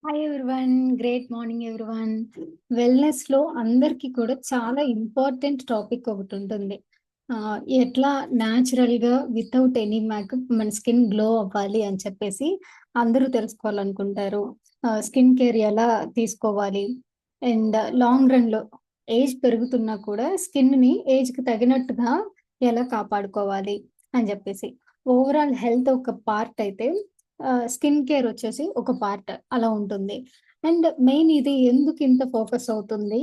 Hi everyone, great morning everyone. Wellness లో అందరికీ కూడా చాలా ఇంపార్టెంట్ టాపిక్ ఒకటి ఉంటుంది. ఎట్లా న్యాచురల్ గా వితౌట్ ఎనీ మేకప్ మన స్కిన్ గ్లో అవ్వాలి అని చెప్పేసి అందరూ తెలుసుకోవాలనుకుంటారు. స్కిన్ కేర్ ఎలా తీసుకోవాలి అండ్ లాంగ్ రన్ లో ఏజ్ పెరుగుతున్నా కూడా స్కిన్ ని ఏజ్ కి తగినట్టుగా ఎలా కాపాడుకోవాలి అని చెప్పేసి ఓవరాల్ హెల్త్ ఒక పార్ట్ అయితే స్కిన్ కేర్ వచ్చేసి ఒక పార్ట్ అలా ఉంటుంది. అండ్ మెయిన్ ఇది ఎందుకు ఇంత ఫోకస్ అవుతుంది,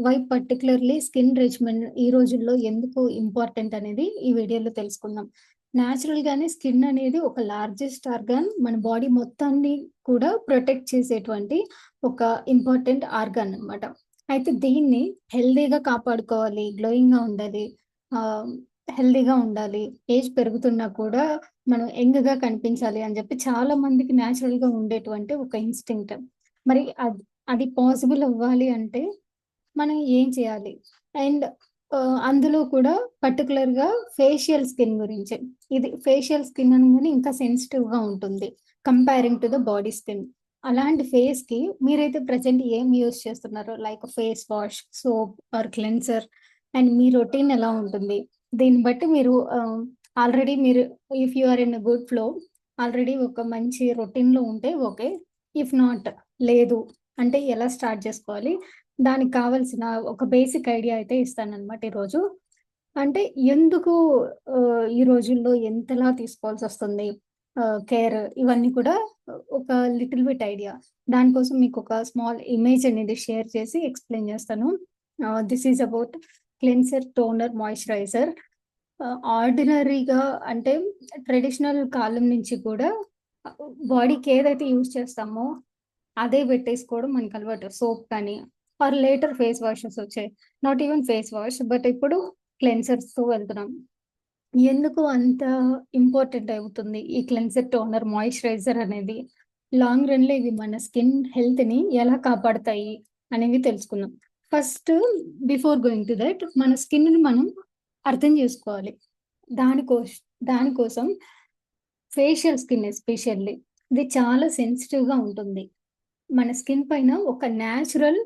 వై పర్టికులర్లీ స్కిన్ రిచ్మెంట్ ఈ రోజుల్లో ఎందుకు ఇంపార్టెంట్ అనేది ఈ వీడియోలో తెలుసుకుందాం. న్యాచురల్ గానే స్కిన్ అనేది ఒక లార్జెస్ట్ ఆర్గాన్, మన బాడీ మొత్తాన్ని కూడా ప్రొటెక్ట్ చేసేటువంటి ఒక ఇంపార్టెంట్ ఆర్గాన్ అన్నమాట. అయితే దీన్ని హెల్దీగా కాపాడుకోవాలి, గ్లోయింగ్ గా ఉండాలి, హెల్దీగా ఉండాలి, ఏజ్ పెరుగుతున్నా కూడా మనం యంగ్ గా కనిపించాలి అని చెప్పి చాలా మందికి న్యాచురల్ గా ఉండేటువంటి ఒక ఇన్స్టింక్ట్. మరి అది పాసిబుల్ అవ్వాలి అంటే మనం ఏం చేయాలి? అండ్ అందులో కూడా పర్టికులర్ గా ఫేషియల్ స్కిన్ గురించి. ఇది ఫేషియల్ స్కిన్ అనగానే ఇంకా సెన్సిటివ్ గా ఉంటుంది comparing to the body skin. అలాంటి ఫేస్ కి మీరైతే ప్రజెంట్ ఏం యూస్ చేస్తున్నారు, like face wash, soap or cleanser, and మీ రొటీన్ ఎలా ఉంటుంది? దీన్ని బట్టి మీరు ఆల్రెడీ మీరు if you are in good flow, already ఒక మంచి రొటీన్ లో ఉంటే ఓకే. ఇఫ్ నాట్, లేదు అంటే ఎలా స్టార్ట్ చేసుకోవాలి, దానికి కావాల్సిన ఒక బేసిక్ ఐడియా అయితే ఇస్తానన్నమాట ఈరోజు. అంటే ఎందుకు ఈ రోజుల్లో ఎంతలా తీసుకోవాల్సి వస్తుంది కేర్, ఇవన్నీ కూడా ఒక లిటిల్ బిట్ ఐడియా. దానికోసం మీకు ఒక స్మాల్ ఇమేజ్ అనేది షేర్ చేసి ఎక్స్ప్లెయిన్ చేస్తాను. This is about cleanser, toner, moisturiser. ఆర్డినరీగా అంటే ట్రెడిషనల్ కాలం నుంచి కూడా బాడీకి ఏదైతే యూజ్ చేస్తామో అదే పెట్టేసుకోవడం మనకు అలవాటు. సోప్ కానీ ఆర్ లేటర్ ఫేస్ వాషెస్ వచ్చాయి. Not even face wash, but ఇప్పుడు క్లెన్సర్స్ తో వెళ్తున్నాం. ఎందుకు అంత ఇంపార్టెంట్ అవుతుంది ఈ క్లెన్సర్, టోనర్, మాయిశ్చరైజర్ అనేది? లాంగ్ రన్ లో ఇవి మన స్కిన్ హెల్త్ ని ఎలా కాపాడతాయి అనేవి తెలుసుకుందాం. First, before going to that, మన స్కిన్ ని మనం అర్థం చేసుకోవాలి. దానికోసం ఫేషియల్ స్కిన్ ఎస్పెషల్లీ ఇది చాలా సెన్సిటివ్ గా ఉంటుంది. మన స్కిన్ పైన ఒక న్యాచురల్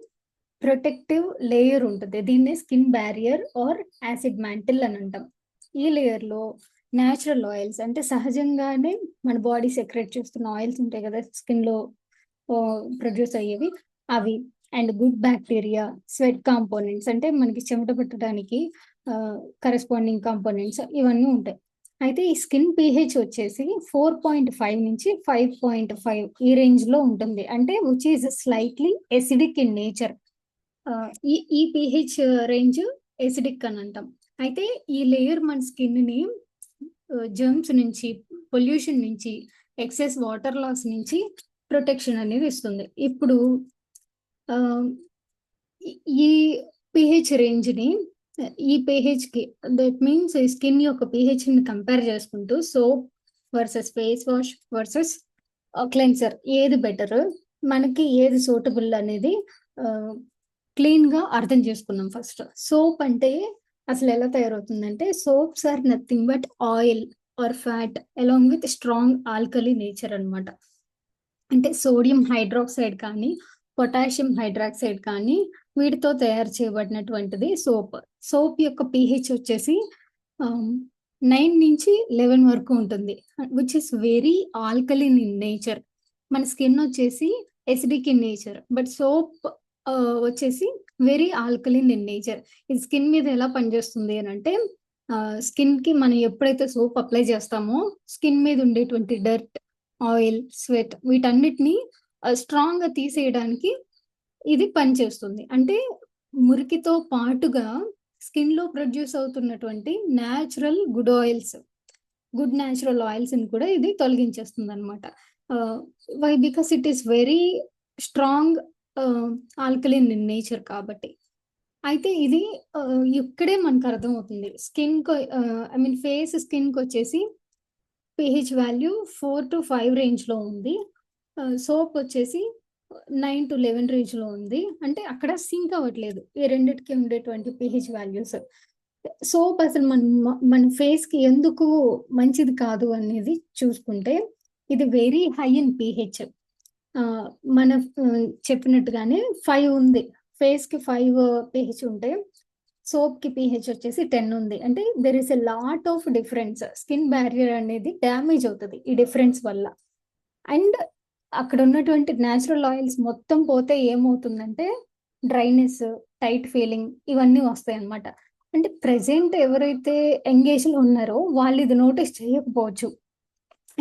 ప్రొటెక్టివ్ లేయర్ ఉంటుంది. దీన్నే skin barrier or acid mantle అని అంటాం. ఈ లేయర్ లో న్యాచురల్ ఆయిల్స్, అంటే సహజంగానే మన బాడీ సెక్రెట్ చేస్తున్న ఆయిల్స్ ఉంటాయి కదా స్కిన్ లో ప్రొడ్యూస్ అయ్యేవి, అవి and good bacteria, sweat components అంటే మనకి చెమట పట్టడానికి కరెస్పాండింగ్ కాంపోనెంట్స్, ఇవన్నీ ఉంటాయి. అయితే ఈ స్కిన్ pH వచ్చేసి 4.5 నుంచి 5.5 ఈ రేంజ్ లో ఉంటుంది. అంటే which is slightly acidic in nature. ఈ pH రేంజ్ ఎసిడిక్ అని అంటాం. అయితే ఈ లేయర్ మన స్కిన్ ని జర్మ్స్ నుంచి, పొల్యూషన్ నుంచి, ఎక్సెస్ వాటర్ లాస్ నుంచి ప్రొటెక్షన్ అనేది ఇస్తుంది. ఇప్పుడు ఆ, ఈ pH రేంజ్ ని, ఈ pH కి, దట్ మీన్స్ స్కిన్ యొక్క pH ని కంపేర్ చేసుకుంటూ soap versus face wash versus cleanser ఏది బెటర్, మనకి ఏది సూటబుల్ అనేది క్లీన్ గా అర్థం చేసుకున్నాం. ఫస్ట్ సోప్ అంటే అసలు ఎలా తయారవుతుందంటే, soaps are nothing but oil or fat along with strong alkali nature అన్నమాట. అంటే సోడియం హైడ్రాక్సైడ్ కానీ పొటాషియం హైడ్రాక్సైడ్ కానీ వీటితో తయారు చేయబడినటువంటిది సోప్. సోప్ యొక్క pH వచ్చేసి 9 నుంచి 11 వరకు ఉంటుంది, which is very alkaline in nature. మన స్కిన్ వచ్చేసి acidic in nature, but soap వచ్చేసి వెరీ ఆల్కలిన్ ఇన్ నేచర్. ఇది స్కిన్ మీద ఎలా పనిచేస్తుంది అని అంటే, స్కిన్ కి మనం ఎప్పుడైతే సోప్ అప్లై చేస్తామో స్కిన్ మీద ఉండేటువంటి డర్ట్, ఆయిల్, స్వెట్ వీటన్నిటిని స్ట్రాంగ్ గా తీసేయడానికి ఇది పనిచేస్తుంది. అంటే మురికితో పాటుగా స్కిన్ లో ప్రొడ్యూస్ అవుతున్నటువంటి న్యాచురల్ గుడ్ న్యాచురల్ ఆయిల్స్ ని కూడా ఇది తొలగించేస్తుంది అనమాట. Why? Because it is very strong alkaline in nature కాబట్టి. అయితే ఇది ఇక్కడే మనకు అర్థమవుతుంది. Skin I mean face skin కి వచ్చేసి pH వాల్యూ 4 to 5 రేంజ్ లో ఉంది. సోప్ వచ్చేసి 9 to 11 రేంజ్ లో ఉంది. అంటే అక్కడ సింక్ అవ్వట్లేదు ఈ రెండిటికి ఉండేటువంటి pH వాల్యూస్. సోప్ అసలు మన ఫేస్ కి ఎందుకు మంచిది కాదు అనేది చూసుకుంటే, ఇది వెరీ హై ఇన్ pH. మన చెప్పినట్టుగానే 5 ఉంది. ఫేస్‌కి 5 pH ఉంటే, సోప్‌కి pH వచ్చేసి 10 ఉంది. అంటే there is a lot of difference. Skin barrier అనేది డ్యామేజ్ అవుతది ఈ డిఫరెన్స్ వల్ల. అండ్ అక్కడ ఉన్నటువంటి నేచురల్ ఆయిల్స్ మొత్తం పోతే ఏమవుతుందంటే, డ్రైనెస్, టైట్ ఫీలింగ్ ఇవన్నీ వస్తాయన్నమాట. అంటే ప్రెజెంట్ ఎవరైతే యంగేజ్‌లో ఉన్నారో వాళ్ళు ఇది నోటీస్ చేయకపోవచ్చు.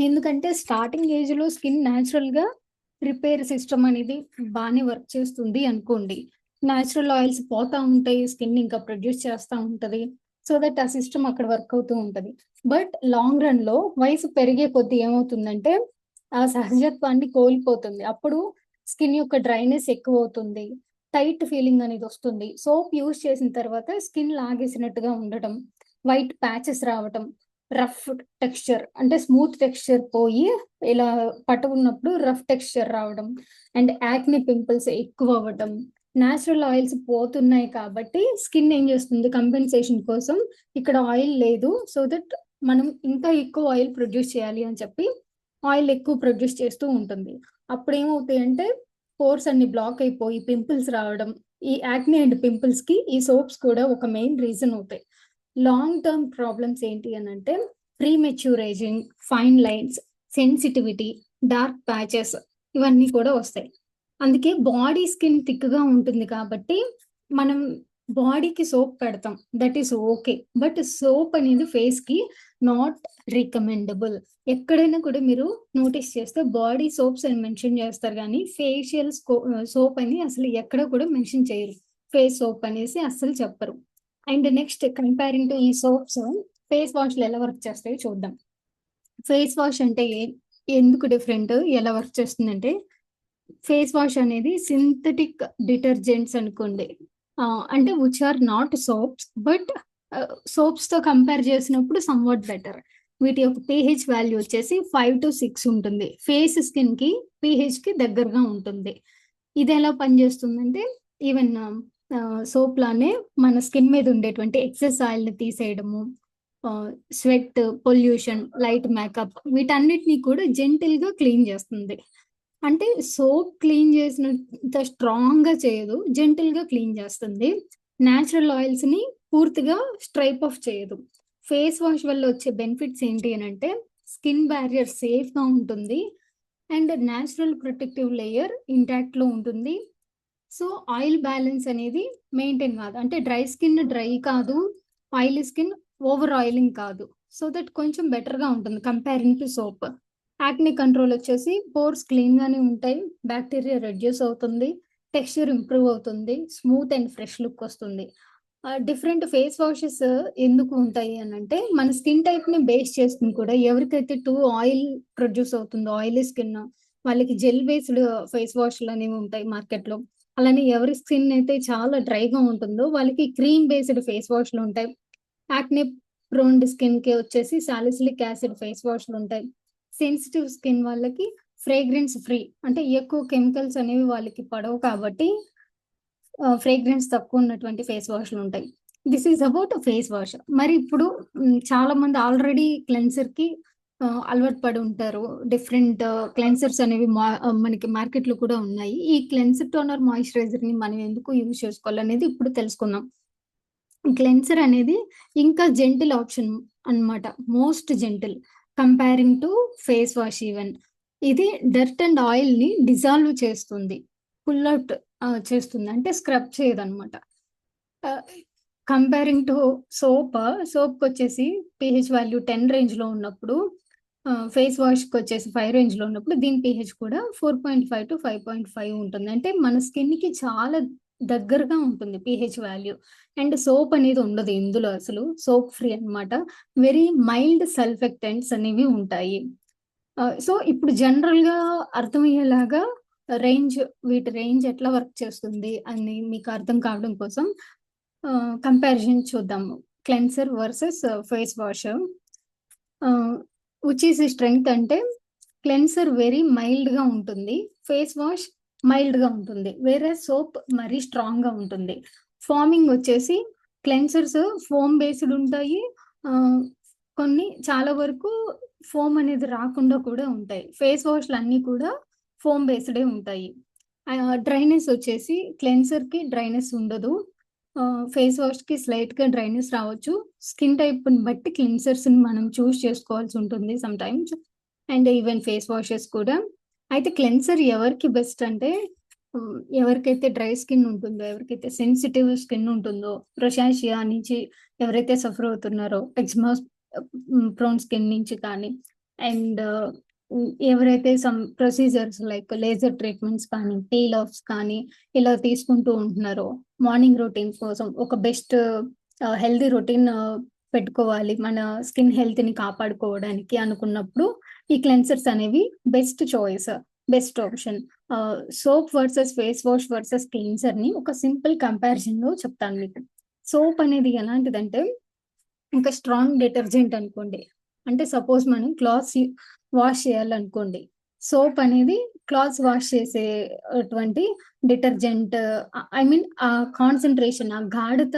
ఎందుకంటే స్టార్టింగ్ ఏజ్‌లో స్కిన్ నేచురల్‌గా రిపేర్ సిస్టమ్ అనేది బానే వర్క్ చేస్తుంది అనుకోండి. నేచురల్ ఆయిల్స్ పోతా ఉంటాయి. స్కిన్ ఇంకా ప్రొడ్యూస్ చేస్తా ఉంటది. సో దట్ ఆ సిస్టమ్ అక్కడ వర్క్ అవుతూ ఉంటది. బట్ లాంగ్ రన్‌లో వయసు పెరిగే కొద్దీ ఏమవుతుందంటే, ఆ సహజత్వాన్ని కోల్పోతుంది. అప్పుడు స్కిన్ యొక్క డ్రైనెస్ ఎక్కువవుతుంది. టైట్ ఫీలింగ్ అనేది వస్తుంది. సోప్ యూజ్ చేసిన తర్వాత స్కిన్ లాగేసినట్టుగా ఉండటం, వైట్ ప్యాచెస్ రావటం, రఫ్ టెక్స్చర్ అంటే స్మూత్ టెక్స్చర్ పోయి ఇలా పట్టుకున్నప్పుడు రఫ్ టెక్స్చర్ రావడం అండ్ యాక్నే పింపుల్స్ ఎక్కువ అవ్వటం. నేచురల్ ఆయిల్స్ పోతున్నాయి కాబట్టి స్కిన్ ఏం చేస్తుంది కంపెన్సేషన్ కోసం ఇక్కడ ఆయిల్ లేదు. సో దట్ మనం ఇంకా ఎక్కువ ఆయిల్ ప్రొడ్యూస్ చేయాలి అని చెప్పి ఆయిల్ ఎక్కువ ప్రొడ్యూస్ చేస్తూ ఉంటుంది. అప్పుడేమవుతాయంటే పోర్స్ అన్ని బ్లాక్ అయిపోయి పింపుల్స్ రావడం. ఈ యాక్నే అండ్ పింపుల్స్‌కి ఈ సోప్స్ కూడా ఒక మెయిన్ రీజన్ అవుతాయి. లాంగ్ టర్మ్ ప్రాబ్లమ్స్ ఏంటి అనంటే premature ageing, fine lines, sensitivity, dark patches ఇవన్నీ కూడా వస్తాయి. అందుకే బాడీ స్కిన్ థిక్‌గా ఉంటుంది కాబట్టి మనం బాడీకి సోప్ పెడతాం. That is okay. But soap అనేది ఫేస్‌కి నాట్ రికమెండబుల్. ఎక్కడైనా కూడా మీరు నోటీస్ చేస్తే బాడీ సోప్స్ అని మెన్షన్ చేస్తారు గానీ, ఫేషియల్ సోప్ అని అసలు ఎక్కడ కూడా మెన్షన్ చేయరు. ఫేస్ సోప్ అనేసి అస్సలు చెప్పరు. అండ్ నెక్స్ట్ కంపేరింగ్ టు ఈ సోప్స్, ఫేస్ వాష్‌లు ఎలా వర్క్ చేస్తాయో చూద్దాం. ఫేస్ వాష్ అంటే ఎందుకు డిఫరెంట్? ఎలా వర్క్ చేస్తుందంటే, ఫేస్ వాష్ అనేది సింథటిక్ డిటర్జెంట్స్ అనుకోండి. అంటే which are not soaps but సోప్స్‌తో కంపేర్ చేసినప్పుడు సమ్‌వాట్ బెటర్. వీటి యొక్క పీహెచ్ వాల్యూ వచ్చేసి 5-6 ఉంటుంది. ఫేస్ స్కిన్‌కి పీహెచ్‌కి దగ్గరగా ఉంటుంది. ఇదెలా పనిచేస్తుందంటే ఈవెన్ సోప్ లానే మన స్కిన్ మీద ఉండేటువంటి ఎక్సెస్ ఆయిల్‌ని తీసేయడము, స్వెట్, పొల్యూషన్, లైట్ మేకప్ వీటన్నిటిని కూడా జెంటిల్‌గా క్లీన్ చేస్తుంది. అంటే సోప్ క్లీన్ చేసినంత స్ట్రాంగ్‌గా చేయదు. జెంటిల్‌గా క్లీన్ చేస్తుంది. నేచురల్ ఆయిల్స్‌ని పూర్తిగా స్ట్రైప్ ఆఫ్ చేయదు. ఫేస్ వాష్ వల్ల వచ్చే బెనిఫిట్స్ ఏంటి అనంటే, స్కిన్ బ్యారియర్ సేఫ్‌గా ఉంటుంది. అండ్ నేచురల్ ప్రొటెక్టివ్ లేయర్ ఇంటాక్ట్‌లో ఉంటుంది. సో, ఆయిల్ బ్యాలెన్స్ అనేది మెయింటైన్ కాదు. అంటే డ్రై స్కిన్ డ్రై కాదు. ఆయిలీ స్కిన్ ఓవర్ ఆయిలింగ్ కాదు. సో దట్ కొంచెం బెటర్‌గా ఉంటుంది comparing to soap. Acne control వచ్చేసి పోర్స్ క్లీన్‌గానే ఉంటాయి. బాక్టీరియా రెడ్యూస్ అవుతుంది. టెక్స్చర్ ఇంప్రూవ్ అవుతుంది. స్మూత్ అండ్ ఫ్రెష్ లుక్ వస్తుంది. డిఫరెంట్ ఫేస్ వాషెస్ ఎందుకు ఉంటాయి అనంటే, మన స్కిన్ టైప్‌ని బేస్ చేసుకొని కూడా ఎవరికైతే టూ ఆయిల్ ప్రొడ్యూస్ అవుతుందో ఆయిలీ స్కిన్ వాళ్ళకి జెల్ బేస్డ్ ఫేస్ వాష్‌లనేవి ఉంటాయి మార్కెట్‌లో. అలానే ఎవరి స్కిన్ అయితే చాలా డ్రైగా ఉంటుందో వాళ్ళకి క్రీమ్ బేస్డ్ ఫేస్ వాష్‌లుంటాయి. యాక్నే ప్రోన్డ్ స్కిన్‌కి వచ్చేసి సాలిసిలిక్ యాసిడ్ ఫేస్ వాష్‌లుంటాయి. సెన్సిటివ్ స్కిన్ వాళ్ళకి ఫ్రేగ్రెన్స్ ఫ్రీ అంటే ఎక్కువ కెమికల్స్ అనేవి వాళ్ళకి పడవు కాబట్టి ఫ్రేగ్రెన్స్ తక్కువున్నటువంటి ఫేస్ వాష్‌లుంటాయి. This is about face wash. మరి ఇప్పుడు చాలామంది ఆల్రెడీ క్లెన్సర్‌కి అలవాటు పడి ఉంటారు. డిఫరెంట్ క్లెన్సర్స్ అనేవి మనకి మార్కెట్‌లో కూడా ఉన్నాయి. ఈ క్లెన్సర్, టోనర్, మాయిశ్చరైజర్‌ని మనం ఎందుకు యూజ్ చేసుకోవాలనేది ఇప్పుడు తెలుసుకుందాం. క్లెన్సర్ అనేది ఇంకా జెంటిల్ ఆప్షన్ అన్నమాట. Most gentle comparing to face wash even. ఇది డర్ట్ అండ్ ఆయిల్‌ని డిసాల్వ్ చేస్తుంది. పుల్ ఔట్ చేస్తుంది. అంటే స్క్రబ్ చేయదనమాట. ఆహ్, కంపేరింగ్ టు సోప్, సోప్‌కొచ్చేసి పీహెచ్ వాల్యూ 10 రేంజ్‌లో ఉన్నప్పుడు ఫేస్ వాష్‌కొచ్చేసి 5 రేంజ్‌లో ఉన్నప్పుడు దీని పీహెచ్ కూడా 4.5-5.5 ఉంటుంది. అంటే మన స్కిన్‌కి చాలా దగ్గరగా ఉంటుంది పీహెచ్ వాల్యూ. అండ్ సోప్ అనేది ఉండదు ఇందులో అసలు. సోప్ ఫ్రీ అనమాట. వెరీ మైల్డ్ సల్ఫెక్టెంట్స్ అనేవి ఉంటాయి. సో, ఇప్పుడు జనరల్‌గా అర్థమయ్యేలాగా రేంజ్ వీటి రేంజ్ ఎట్లా వర్క్ చేస్తుంది అని మీకు అర్థం కావడం కోసం కంపారిజన్ చూద్దాము. Cleanser versus face wash. Which is strength అంటే క్లెన్సర్ వెరీ మైల్డ్‌గా ఉంటుంది. ఫేస్ వాష్ మైల్డ్‌గా ఉంటుంది. వేరేస్ సోప్ మరీ స్ట్రాంగ్‌గా ఉంటుంది. ఫార్మింగ్ వచ్చేసి క్లెన్సర్స్ ఫోమ్ బేస్డ్ ఉంటాయి. ఆహ్, కొన్ని చాలా వరకు ఫోమ్ అనేది రాకుండా కూడా ఉంటాయి. ఫేస్ వాష్‌లన్నీ కూడా ఫోమ్ బేస్డే ఉంటాయి. డ్రైనెస్ వచ్చేసి క్లెన్సర్‌కి డ్రైనెస్ ఉండదు. ఫేస్ వాష్‌కి స్లైట్‌గా డ్రైనెస్ రావచ్చు. స్కిన్ టైప్‌ని బట్టి క్లెన్సర్స్‌ని మనం చూజ్ చేసుకోవాల్సి ఉంటుంది sometimes. And even face washes కూడా. అయితే క్లెన్సర్ ఎవరికి బెస్ట్ అంటే ఎవరికైతే డ్రై స్కిన్ ఉంటుందో, ఎవరికైతే సెన్సిటివ్ స్కిన్ ఉంటుందో, రొసాషియా నుంచి ఎవరైతే సఫర్ అవుతున్నారో, ఎగ్జిమా ప్రోన్ స్కిన్ నుంచి కానీ, అండ్ ఎవరైతే some procedures like laser treatments కానీ, పీల్ ఆఫ్స్ కానీ ఇలా తీసుకుంటూ ఉంటున్నారో, మార్నింగ్ రొటీన్ కోసం ఒక బెస్ట్ హెల్తీ రొటీన్ పెట్టుకోవాలి. మన స్కిన్ హెల్త్‌ని కాపాడుకోవడానికి అనుకున్నప్పుడు ఈ క్లెన్సర్స్ అనేవి best choice. Best option. Soap versus face wash versus క్లెన్సర్‌ని ఒక సింపుల్ కంపారిజన్‌లో చెప్తాను మీకు. సోప్ అనేది ఎలాంటిదంటే ఒక స్ట్రాంగ్ డిటర్జెంట్ అనుకోండి. అంటే సపోజ్ మనం క్లాత్స్ వాష్ చేయాలనుకోండి. సోప్ అనేది క్లాత్స్ వాష్ చేసే అటువంటి డిటర్జెంట్. ఐ మీన్ ఆ కాన్సంట్రేషన్, ఆ గాఢత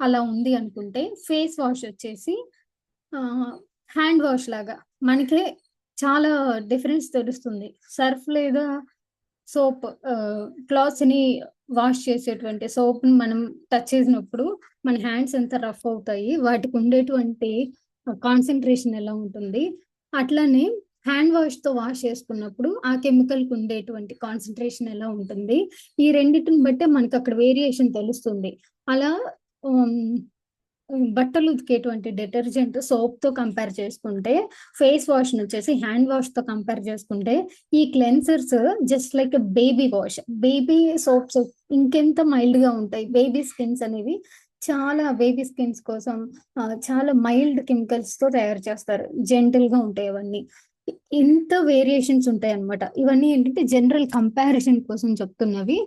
అలా ఉంది అనుకుంటే, ఫేస్ వాష్ వచ్చేసి హ్యాండ్ వాష్ లాగా మనకే చాలా డిఫరెన్స్ తెలుస్తుంది. సర్ఫ్ లేదా సోప్ క్లాత్స్‌ని వాష్ చేసేటువంటి సోప్‌ని మనం టచ్ చేసినప్పుడు మన హ్యాండ్స్ ఎంత రఫ్ అవుతాయి. వాటికి ఉండేటువంటి కాన్సంట్రేషన్ ఎలా ఉంటుంది. అట్లనే హ్యాండ్ వాష్‌తో వాష్ చేసుకున్నప్పుడు ఆ కెమికల్‌కి ఉండేటువంటి కాన్సంట్రేషన్ ఎలా ఉంటుంది. ఈ రెండిటిని బట్టే మనకక్కడ వేరియేషన్ తెలుస్తుంది. అలా హ్మ్. బట్టలు ఉతికేటువంటి డిటర్జెంట్ సోప్‌తో కంపేర్ చేసుకుంటే, ఫేస్ వాష్‌నొచ్చేసి హ్యాండ్ వాష్‌తో కంపేర్ చేసుకుంటే, ఈ cleansers just like a baby wash. Baby soaps ఇంకెంత మైల్డ్‌గా ఉంటాయి. బేబీ స్కిన్స్ అనేవి చాలా బేబీ స్కిన్స్ కోసం చాలా మైల్డ్ కెమికల్స్‌తో తయారు చేస్తారు. జెంటిల్‌గా ఉంటాయి అవన్నీ. ఇంత వేరియేషన్స్ ఉంటాయన్నమాట. ఇవన్నీ ఏంటంటే జనరల్ కంపారిజన్ కోసం చెప్తున్నవి.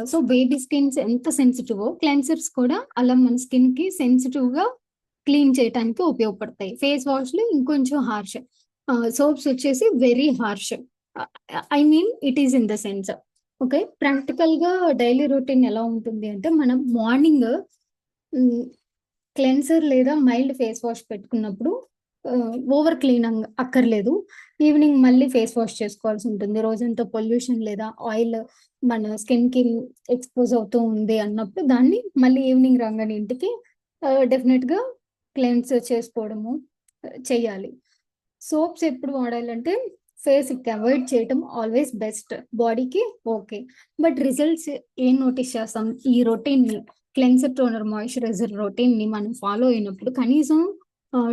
సో, బేబీ స్కిన్స్ ఎంత సెన్సిటివో క్లెన్సర్స్ కూడా అలా మన స్కిన్‌కి సెన్సిటివ్‌గా క్లీన్ చేయటానికి ఉపయోగపడతాయి. ఫేస్ వాష్‌లు ఇంకొంచెం హార్ష్. సోప్స్ వచ్చేసి very harsh. I mean it is in the sense. Okay. ప్రాక్టికల్‌గా డైలీ రొటీన్ ఎలా ఉంటుంది అంటే మనం మార్నింగ్ హ్మ్. క్లెన్సర్ లేదా మైల్డ్ ఫేస్ వాష్ పెట్టుకున్నప్పుడు ఓవర్ క్లీనింగ్ అక్కర్లేదు. ఈవినింగ్ మళ్ళీ ఫేస్ వాష్ చేసుకోవాల్సి ఉంటుంది. రోజంతా పొల్యూషన్ లేదా ఆయిల్ మన స్కిన్‌కి ఎక్స్‌పోజ్ అవుతూ ఉంది అన్నప్పుడు దాన్ని మళ్ళీ ఈవినింగ్ రాంగానే ఇంటికి డెఫినిట్‌గా క్లెన్స్ చేసుకోవడము చెయ్యాలి. సోప్స్ ఎప్పుడు వాడాలంటే ఫేస్‌కి అవాయిడ్ చేయటం ఆల్‌వేస్ బెస్ట్. బాడీకి ఓకే. బట్ రిజల్ట్స్ ఏం నోటీస్ చేస్తాం? ఈ రొటీన్‌ని క్లెన్సర్, టోనర్, మాయిశ్చరైజర్ రొటీన్‌ని మనం ఫాలో అయినప్పుడు కనీసం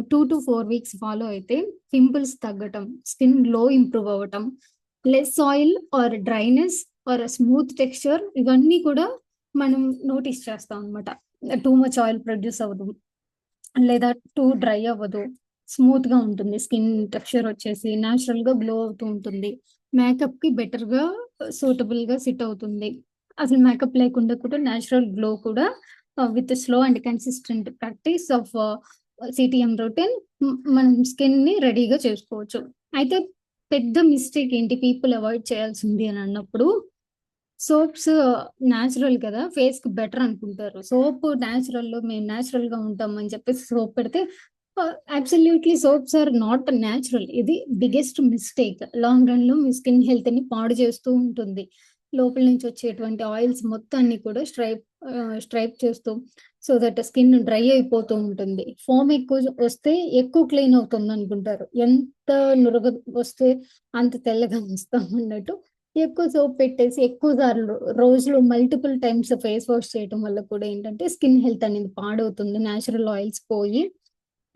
2-4 వీక్స్ ఫాలో అయితే పింపుల్స్ తగ్గటం, స్కిన్ గ్లో ఇంప్రూవ్ అవ్వటం, less oil or dryness or smooth texture ఇవన్నీ కూడా మనం నోటీస్ చేస్తాం అన్నమాట. టూ మచ్ ఆయిల్ ప్రొడ్యూస్ అవ్వదు. లేదా టూ డ్రై అవ్వదు. స్మూత్‌గా ఉంటుంది. స్కిన్ టెక్స్చర్ వచ్చేసి నేచురల్‌గా గ్లో అవుతూ ఉంటుంది. మేకప్‌కి బెటర్‌గా సూటబుల్‌గా సిట్ అవుతుంది. అసలు మేకప్ లేకుండా కూడా నేచురల్ గ్లో కూడా with slow and consistent practice of CTM routine మనం స్కిన్‌ని రెడీగా చేసుకోవచ్చు. అయితే పెద్ద మిస్టేక్ ఏంటి పీపుల్ అవాయిడ్ చేయాల్సింది అని అన్నప్పుడు సోప్స్ నేచురల్ కదా! ఫేస్‌కి బెటర్ అనుకుంటారు. సోప్ నేచురల్‌లో మేము నేచురల్‌గా ఉంటాం అని చెప్పేసి సోప్ పెడితే absolutely soaps are not natural. ఇది బిగ్గెస్ట్ మిస్టేక్. లాంగ్ రన్‌లో మీ స్కిన్ హెల్త్‌ని పాడు చేస్తూ ఉంటుంది. లోపల నుంచి వచ్చేటువంటి ఆయిల్స్ మొత్తాన్ని కూడా స్ట్రైప్ చేస్తూ సో దట్ స్కిన్ డ్రై అయిపోతూ ఉంటుంది. ఫోమ్ ఎక్కువ వస్తే ఎక్కువ క్లీన్ అవుతుందనుకుంటారు. ఎంత నురగ వస్తే అంత తెల్లగా వస్తాం అన్నట్టు ఎక్కువ సోప్ పెట్టేసి ఎక్కువ సార్లు రోజులో మల్టిపుల్ టైమ్స్ ఫేస్ వాష్ చేయటం వల్ల కూడా ఏంటంటే స్కిన్ హెల్త్ అనేది పాడవుతుంది. నేచురల్ ఆయిల్స్ పోయి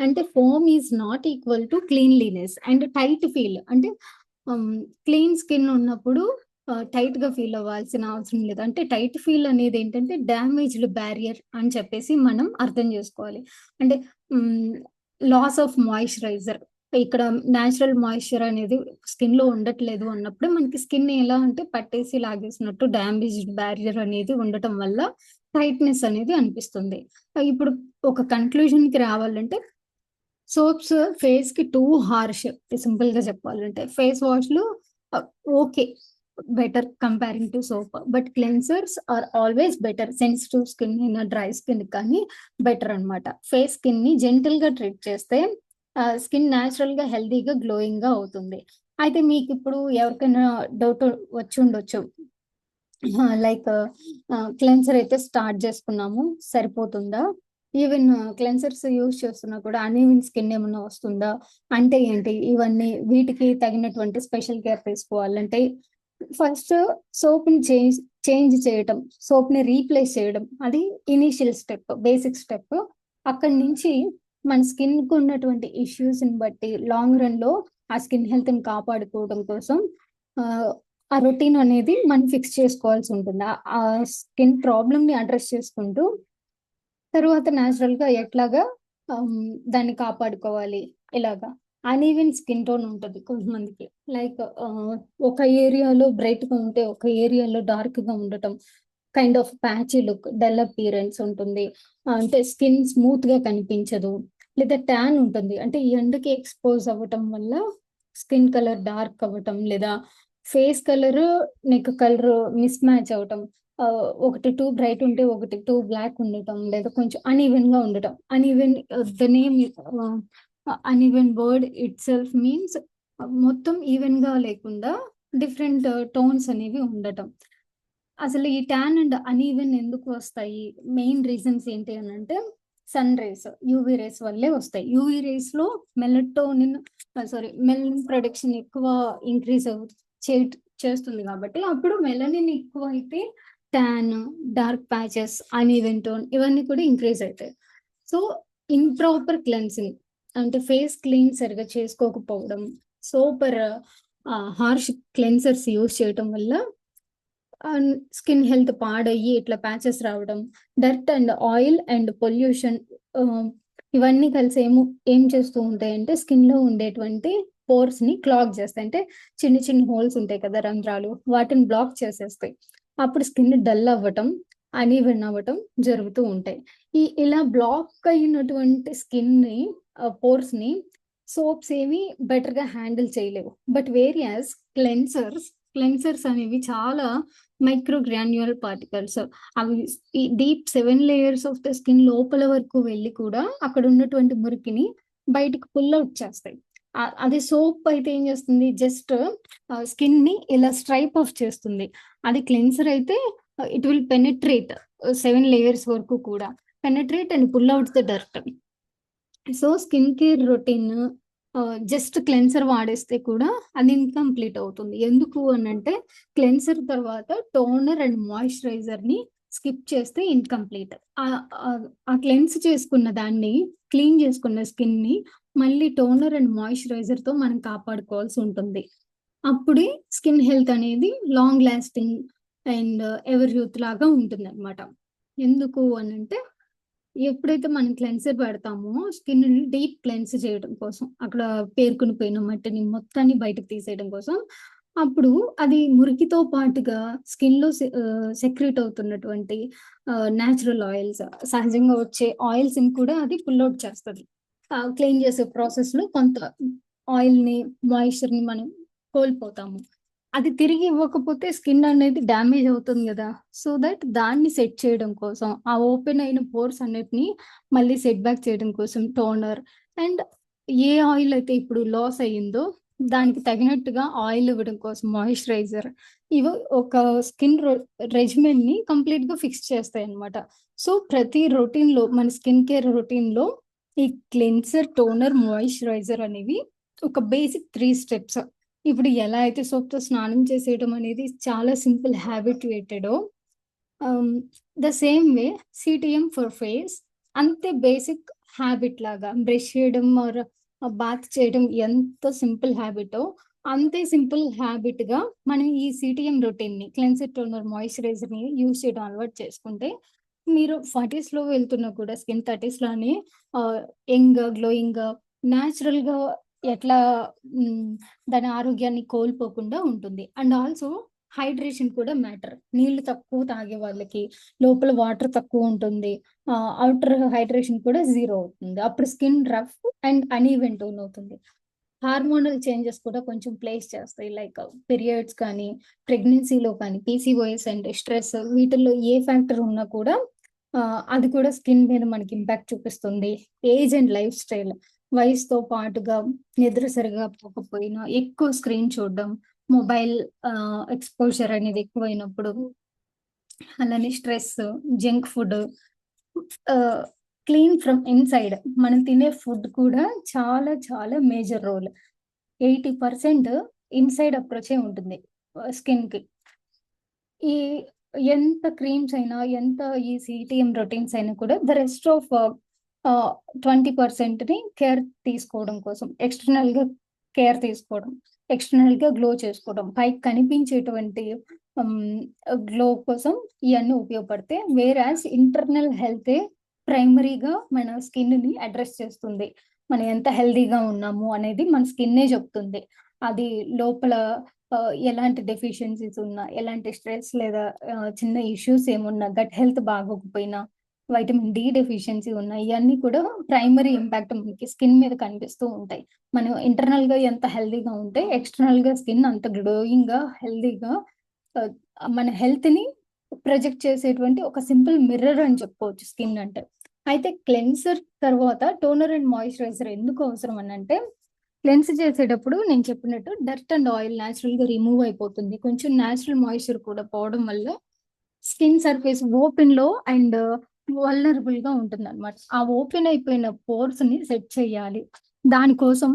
అంటే foam is not equal to cleanliness and tight feel. అంటే క్లీన్ స్కిన్ ఉన్నప్పుడు టైట్‌గా ఫీల్ అవ్వాల్సిన అవసరం లేదు. అంటే టైట్ ఫీల్ అనేది ఏంటంటే డ్యామేజ్డ్ బ్యారియర్ అని చెప్పేసి మనం అర్థం చేసుకోవాలి. అంటే హ్మ్, లాస్ ఆఫ్ మాయిశ్చరైజర్ ఇక్కడ నేచురల్ మాయిశ్చర్ అనేది స్కిన్‌లో ఉండట్లేదు అన్నప్పుడు మనకి స్కిన్ ఎలా అంటే పట్టేసి లాగేసినట్టు డామేజ్డ్ బ్యారియర్ అనేది ఉండటం వల్ల టైట్‌నెస్ అనేది అనిపిస్తుంది. ఇప్పుడు ఒక కన్క్లూజన్‌కి రావాలంటే సోప్స్ ఫేస్‌కి టూ హార్ష్ సింపుల్‌గా చెప్పాలంటే. ఫేస్ వాష్‌లు ah, okay. Better comparing to soap. But cleansers are always better. Sensitive skin అయినా, డ్రై స్కిన్ కానీ బెటర్ అన్నమాట. ఫేస్ స్కిన్‌ని జెంటిల్‌గా ట్రీట్ చేస్తే స్కిన్ నేచురల్‌గా, హెల్తీగా, గ్లోయింగ్‌గా అవుతుంది. అయితే మీకిప్పుడు ఎవరికైనా డౌట్ వచ్చి ఉండొచ్చు. లైక్ క్లెన్సర్ అయితే స్టార్ట్ చేసుకున్నాము. సరిపోతుందా? ఈవెన్ క్లెన్సర్స్ యూజ్ చేస్తున్నా కూడా అన్‌ఈవెన్ స్కిన్ ఏమన్నా వస్తుందా? అంటే ఏంటి? ఇవన్నీ వీటికి తగినటువంటి స్పెషల్ కేర్ తీసుకోవాలంటే ఫస్ట్ సోప్‌ని చేంజ్ చేయటం. సోప్‌ని రీప్లేస్ చేయడం. అది ఇనీషియల్ స్టెప్. Basic step. అక్కడి నుంచి మన స్కిన్‌కి ఉన్నటువంటి ఇష్యూస్‌ని బట్టి లాంగ్ రన్‌లో ఆ స్కిన్ హెల్త్‌ని కాపాడుకోవడం కోసం ఆహ్, ఆ రొటీన్ అనేది మనం ఫిక్స్ చేసుకోవాల్సుంటుంది. ఆ స్కిన్ ప్రాబ్లమ్‌ని అడ్రెస్ చేసుకుంటూ, తరువాత నేచురల్‌గా ఎట్లాగా దాన్ని కాపాడుకోవాలి ఇలాగా. అన్‌ఈవెన్ స్కిన్ టోన్ ఉంటది కొంతమందికి. లైక్ ఒక ఏరియాలో బ్రైట్‌గా ఉంటే, ఒక ఏరియాలో డార్క్‌గా ఉండటం. Kind of patchy look, dull appearance ఉంటుంది. అంటే స్కిన్ స్మూత్‌గా కనిపించదు. లేదా ట్యాన్ ఉంటుంది. అంటే ఈ ఎండకి ఎక్స్‌పోజ్ అవ్వటం వల్ల స్కిన్ కలర్ డార్క్ అవ్వటం, లేదా face colour, neck colour miss match అవ్వటం. ఒకటి టూ బ్రైట్ ఉంటే, ఒకటి టూ బ్లాక్ ఉండటం, లేదా కొంచెం అన్‌ఈవెన్‌గా ఉండటం. అన్‌ఈవెన్ ద నేమ్ ఆహ్, అన్‌ఈవెన్ వర్డ్ ఇట్‌సెల్ఫ్ మీన్స్ మొత్తం ఈవెన్‌గా లేకుండా డిఫరెంట్ టోన్స్ అనేవి ఉండటం. అసలు ఈ టాన్ అండ్ అన్‌ఈవెన్ ఎందుకు వస్తాయి? మెయిన్ రీజన్స్ ఏంటి అనంటే, సన్ రేస్, యూవీ రేస్ వల్లే వస్తాయి. యూవీ రేస్‌లో మెలటోనిన్ మెలనిన్ ప్రొడక్షన్ ఎక్కువ ఇంక్రీజ్ చేట్ చేస్తుంది కాబట్టి, అప్పుడు మెలనిన్ ఎక్కువైతే tan, dark patches, uneven tone ఇవన్నీ కూడా ఇంక్రీజ్ అయితాయి. సో, ఇంప్రాపర్ క్లెన్సింగ్ అంటే ఫేస్ క్లీన్ సరిగ్గా చేసుకోకపోవడం, సూపర్ హార్ష్ క్లెన్సర్స్ యూజ్ చేయటం వల్ల స్కిన్ హెల్త్ పాడయ్యి ఇట్లా ప్యాచెస్ రావడం, dirt and oil and pollution ఆహ్, ఇవన్నీ కలిసి ఏం చేస్తూ ఉంటాయంటే స్కిన్‌లో ఉండేటువంటి పోర్స్‌ని క్లాగ్ చేస్తాయి. అంటే చిన్న చిన్న హోల్స్ ఉంటాయి కదా! రంధ్రాలు. వాటిని బ్లాక్ చేసేస్తాయి. అప్పుడు స్కిన్ డల్ అవ్వటం, అన్‌ఈవెన్ అవ్వటం జరుగుతూ ఉంటాయి. ఇలా బ్లాక్ అయినటువంటి స్కిన్‌ని పోర్స్‌ని సోప్స్ ఏవి బెటర్‌గా హ్యాండిల్ చేయలేవు. బట్ వేరియాస్ క్లెన్సర్స్ అనేవి చాలా మైక్రో గ్రాన్యులర్ పార్టికల్స్. అవి ఈ deep 7 layers of the skin లోపల వరకు వెళ్లి కూడా అక్కడ ఉన్నటువంటి మురికిని బయటికి పుల్ ఔట్ చేస్తాయి. అదే సోప్ అయితే ఏం చేస్తుంది? జస్ట్ స్కిన్‌ని ఇలా స్ట్రైప్ ఆఫ్ చేస్తుంది. అది క్లెన్సర్ అయితే ఇట్ విల్ పెనిట్రేట్ 7 లేయర్స్ వరకు కూడా. Penetrate and pull out the dirt. So, skin care routine just cleanser వాడేస్తే కూడా అది ఇన్‌కంప్లీట్ అవుతుంది. ఎందుకు అనంటే క్లెన్సర్ తర్వాత టోనర్ అండ్ మాయిశ్చరైజర్‌ని స్కిప్ చేస్తే ఇన్‌కంప్లీట్. ఆ క్లెన్స్ చేసుకున్న దాన్ని, క్లీన్ చేసుకున్న స్కిన్‌ని మళ్ళీ టోనర్ అండ్ మాయిశ్చరైజర్‌తో మనం కాపాడుకోవాల్సుంటుంది. అప్పుడే స్కిన్ హెల్త్ అనేది long lasting and ever youth లాగా ఉంటుందనమాట. ఎందుకు అనంటే ఎప్పుడైతే మనం క్లెన్సర్ పెడతామో స్కిన్‌ని డీప్ క్లెన్స్ చేయడం కోసం, అక్కడ పేరుకొని పోయిన మట్టిని మొత్తాన్ని బయటకు తీసేయడం కోసం, అప్పుడు అది మురికితో పాటుగా స్కిన్‌లో సెక్రీట్ అవుతున్నటువంటి నేచురల్ ఆయిల్స్, సహజంగా వచ్చే ఆయిల్స్‌ని కూడా అది పుల్ ఔట్ చేస్తది. క్లీన్ చేసే ప్రాసెస్‌లో కొంత ఆయిల్‌ని, మాయిశ్చర్‌ని మనం కోల్పోతాము. అది తిరిగి ఇవ్వకపోతే స్కిన్ అనేది డ్యామేజ్ అవుతుంది గదా! సో దట్ దాన్ని సెట్ చేయడం కోసం, ఆ ఓపెన్ అయిన పోర్స్ అన్నిటిని మళ్ళీ సెట్ బ్యాక్ చేయడం కోసం టోనర్ అండ్ ఏ ఆయిల్ అయితే ఇప్పుడు లాస్ అయ్యిందో, దానికి తగినట్టుగా ఆయిల్ ఇవ్వడం కోసం మాయిశ్చరైజర్. ఇవి ఒక స్కిన్ రెజిమెన్‌ని కంప్లీట్‌గా ఫిక్స్ చేస్తాయన్నమాట. సో, ప్రతి రొటీన్‌లో మన స్కిన్ కేర్ రొటీన్‌లో ఈ క్లెన్సర్, టోనర్, మాయిశ్చరైజర్ అనేవి ఒక బేసిక్ 3 స్టెప్స్. ఇప్పుడు ఎలా అయితే సోప్‌తో స్నానం చేసేయడం అనేది చాలా సింపుల్ హ్యాబిట్ క్రియేటెడో ఆహ్, the same way CTM for face అంతే బేసిక్ హ్యాబిట్ లాగా బ్రష్ చేయడం ఆర్ బాత్ చేయడం ఎంత సింపుల్ హ్యాబిటో, అంతే సింపుల్ హ్యాబిట్‌గా మనం ఈ సీటీఎం రొటీన్‌ని క్లెన్సర్, టోనర్, మాయిశ్చరైజర్‌ని యూజ్ చేయడం అలవాటు చేసుకుంటే, మీరు 40స్‌లో వెళ్తున్నా కూడా స్కిన్ 30స్‌లోనే ఆహ్, యంగ్‌గా, గ్లోయింగ్‌గా, నేచురల్‌గా ఎట్లా హ్మ్. దాని ఆరోగ్యాన్ని కోల్పోకుండా ఉంటుంది. అండ్ ఆల్సో హైడ్రేషన్ కూడా మ్యాటర్. నీళ్లు తక్కువ తాగే వాళ్ళకి, లోపల వాటర్ తక్కువుంటుంది. ఔటర్ హైడ్రేషన్ కూడా జీరో అవుతుంది. అప్పుడు skin rough and uneven tone అవుతుంది. హార్మోనల్ చేంజెస్ కూడా కొంచెం ప్లేస్ చేస్తాయి. లైక్ పీరియడ్స్ కానీ, ప్రెగ్నెన్సీలో కానీ, పీసీఓఎస్ అండ్ స్ట్రెస్ వీటిల్లో ఏ ఫ్యాక్టర్ ఉన్నా కూడా అది కూడా స్కిన్ మీద మనకి ఇంపాక్ట్ చూపిస్తుంది. Age and life style. వయసుతో పాటుగా నిద్ర సరిగా పోకపోయినా, ఎక్కువ స్క్రీన్ చూడడం, మొబైల్ ఎక్స్‌పోజర్ అనేది ఎక్కువైనప్పుడు, అలానే స్ట్రెస్, జంక్ ఫుడ్, ఆహ్, క్లీన్ ఫ్రమ్ ఇన్‌సైడ్ మనం తినే ఫుడ్ కూడా చాలా చాలా మేజర్ రోల్. 80% ఇన్‌సైడ్ అప్రోచే ఉంటుంది స్కిన్‌కి. ఈ ఎంత క్రీమ్స్ అయినా, ఎంత ఈ సీటీఎం రొటీన్స్ అయినా కూడా ద రెస్ట్ ఆఫ్ 20%ని కేర్ తీసుకోవడం కోసం, ఎక్స్‌టర్నల్‌గా కేర్ తీసుకోవడం, ఎక్స్‌టర్నల్‌గా గ్లో చేసుకోవడం, పైకి కనిపించేటువంటి హ్మ్, గ్లో కోసం ఇయన్నీ ఉపయోగపడితే, వేరాజ్ ఇంటర్నల్ హెల్తే ప్రైమరీగా మన స్కిన్‌ని అడ్రెస్ చేస్తుంది. మనం ఎంత హెల్తీగా ఉన్నాము అనేది మన స్కిన్నే చెప్తుంది. అది లోపల ఎలాంటి డెఫిషియన్సీస్ ఉన్నా, ఎలాంటి స్ట్రెస్ లేదా చిన్న ఇష్యూస్ ఏమున్నా, గట్ హెల్త్ బాగోకపోయినా, వైటమిన్ డి డెఫిషియన్సీ ఉన్నా, ఇయన్నీ కూడా ప్రైమరీ ఇంపాక్ట్ మనకి స్కిన్ మీద కనిపిస్తూ ఉంటాయి. మనం ఇంటర్నల్‌గా ఎంత హెల్తీగా ఉంటే, ఎక్స్‌టర్నల్‌గా స్కిన్ అంత గ్లోయింగ్‌గా, హెల్తీగా ఆహ్, మన హెల్త్‌ని ప్రొజెక్ట్ చేసేటువంటి ఒక సింపుల్ మిర్రర్ అని చెప్పుకోవచ్చు స్కిన్ అంటే. అయితే క్లెన్సర్ తర్వాత టోనర్ అండ్ మాయిశ్చరైజర్ ఎందుకు అవసరం అనంటే, క్లెన్స్ చేసేటప్పుడు నేను చెప్పినట్టు డర్ట్ అండ్ ఆయిల్ నేచురల్‌గా రిమూవ్ అయిపోతుంది. కొంచెం నేచురల్ మాయిశ్చర్ కూడా పోవడం వల్ల స్కిన్ సర్ఫేస్ ఓపెన్‌లో అండ్ వల్నరబుల్‌గా ఉంటుందనమాట. ఆ ఓపెన్ అయిపోయిన పోర్స్‌ని సెట్ చేయాలి. దానికోసం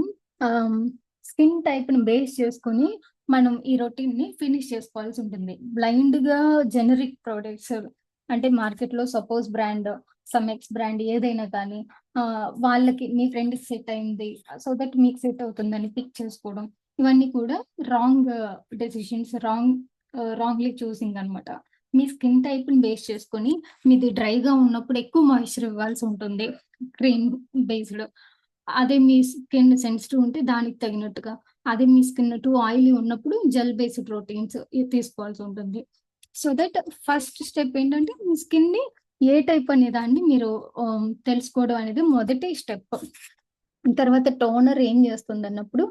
ఆహ్, స్కిన్ టైప్‌ని బేస్ చేసుకొని మనం ఈ రొటీన్‌ని ఫినిష్ చేసుకోవాల్సుంటుంది. బ్లైండ్‌గా జెనరిక్ ప్రొడక్ట్స్ అంటే మార్కెట్‌లో suppose brand, some X brand ఏదైనా కానీ వాళ్ళకి మీ ఫ్రెండ్‌కి సెట్ అయింది. సో దట్ మీకు సెట్ అవుతుందని పిక్ చేసుకోవడం. ఇవన్నీ కూడా రాంగ్ డెసిషన్స్, రాంగ్‌లీ చూసింగ్ అనమాట. మీ స్కిన్ టైప్‌ని బేస్ చేసుకొని, మీది డ్రైగా ఉన్నప్పుడు ఎక్కువ మాయిశ్చర్ ఇవ్వాల్సుంటుంది. Cream based. అదే మీ స్కిన్ సెన్సిటివ్ ఉంటే దానికి తగినట్టుగా. అదే మీ స్కిన్ టూ ఆయిలీ ఉన్నప్పుడు జెల్ బేస్డ్ ప్రోటీన్స్ తీసుకోవాల్సుంటుంది. సో దట్ ఫస్ట్ స్టెప్ ఏంటంటే, మీ స్కిన్‌ని ఏ టైప్ అనే దాన్ని మీరు తెలుసుకోవడం అనేది మొదటి స్టెప్. తర్వాత టోనర్ ఏం చేస్తుందన్నప్పుడు,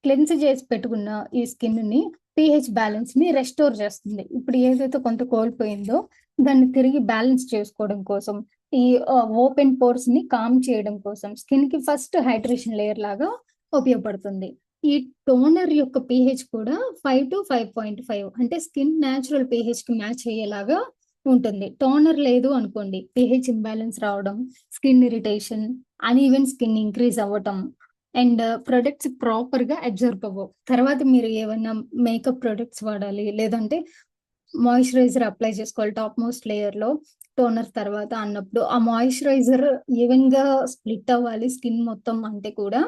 క్లెన్స్ చేసి పెట్టుకున్న ఈ స్కిన్‌ని పీహెచ్ బ్యాలెన్స్‌ని రెస్టోర్ చేస్తుంది. ఇప్పుడు ఏదైతే కొంత కోల్పోయిందో, దాన్ని తిరిగి బ్యాలెన్స్ చేసుకోవడం కోసం, ఈ ఓపెన్ పోర్స్‌ని కామ్ చేయడం కోసం, స్కిన్‌కి ఫస్ట్ హైడ్రేషన్ లేయర్ లాగా ఉపయోగపడుతుంది. ఈ టోనర్ యొక్క పీహెచ్ కూడా 5-5.5 అంటే స్కిన్ నేచురల్ పీహెచ్‌కి మ్యాచ్ అయ్యేలాగా ఉంటుంది. టోనర్ లేదు అనుకోండి, పీహెచ్ ఇంబాలెన్స్ రావడం, skin irritation, uneven skin increase అవ్వటం అండ్ ప్రొడక్ట్స్ ప్రాపర్‌గా అబ్జర్బ్ అవ్వవు. తర్వాత మీరు ఏవన్నా మేకప్ ప్రొడక్ట్స్ వాడాలి. లేదంటే మాయిశ్చరైజర్ అప్లై చేసుకోవాలి టాప్ మోస్ట్ లేయర్‌లో టోనర్ తర్వాత అన్నప్పుడు, ఆ మాయిశ్చరైజర్ ఈవెన్‌గా స్ప్లిట్ అవ్వాలి స్కిన్ మొత్తం అంటే కూడా,